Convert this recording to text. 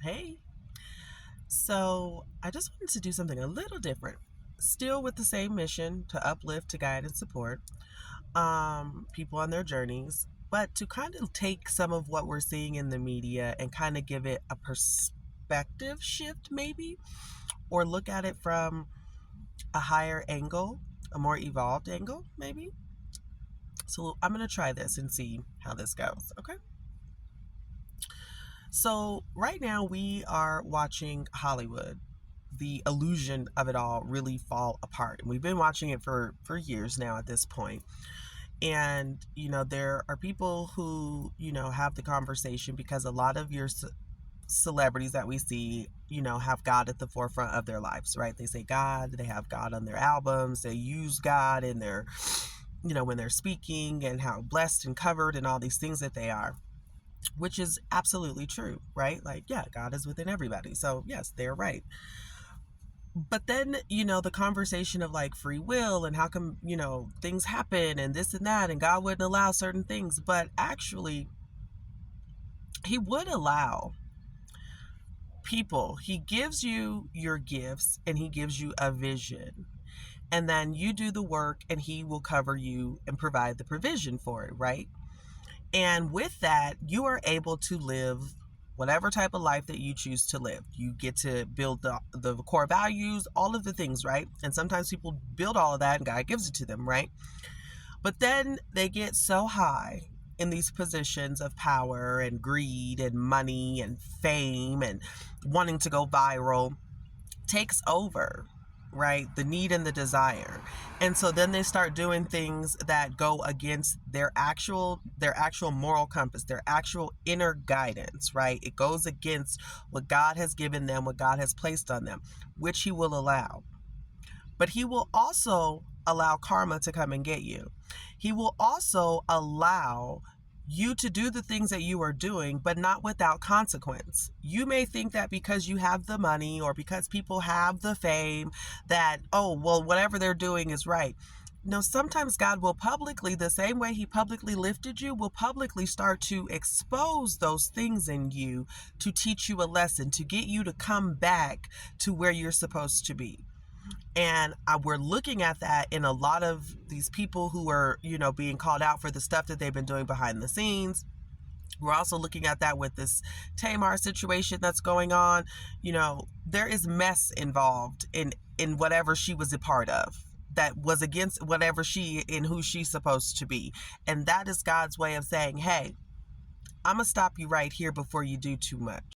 Hey, so I just wanted to do something a little different. Still with the same mission to uplift, to guide, and support people on their journeys, but to kind of take some of what we're seeing in the media and kind of give it a perspective shift, maybe, or look at it from a higher angle, a more evolved angle, maybe. So I'm going to try this and see how this goes, okay? So, right now we are watching Hollywood, the illusion of it all really fall apart. And we've been watching it for years now at this point. And, there are people who, have the conversation because a lot of your celebrities that we see, have God at the forefront of their lives, right? They say God, they have God on their albums, they use God in their, when they're speaking and how blessed and covered and all these things that they are, which is absolutely true, right? Like, yeah, God is within everybody. So, yes, they're right. But then, the conversation of like free will and how come, things happen and this and that, and God wouldn't allow certain things. But actually, He would allow people. He gives you your gifts and He gives you a vision. And then you do the work and He will cover you and provide the provision for it, right? And with that, you are able to live whatever type of life that you choose to live. You get to build the core values, all of the things, right? And sometimes people build all of that and God gives it to them, right? But then they get so high in these positions of power and greed and money and fame and wanting to go viral takes over, right? The need and the desire. And so then they start doing things that go against their actual moral compass, their actual inner guidance, right? It goes against what God has given them, what God has placed on them, which He will allow. But He will also allow karma to come and get you. He will also allow you to do the things that you are doing, but not without consequence. You may think that because you have the money or because people have the fame that, oh, well, whatever they're doing is right. No, sometimes God will publicly, the same way He publicly lifted you, will publicly start to expose those things in you to teach you a lesson, to get you to come back to where you're supposed to be. And we're looking at that in a lot of these people who are, being called out for the stuff that they've been doing behind the scenes. We're also looking at that with this Tamar situation that's going on. There is mess involved in whatever she was a part of that was against whatever she and who she's supposed to be. And that is God's way of saying, hey, I'm going to stop you right here before you do too much.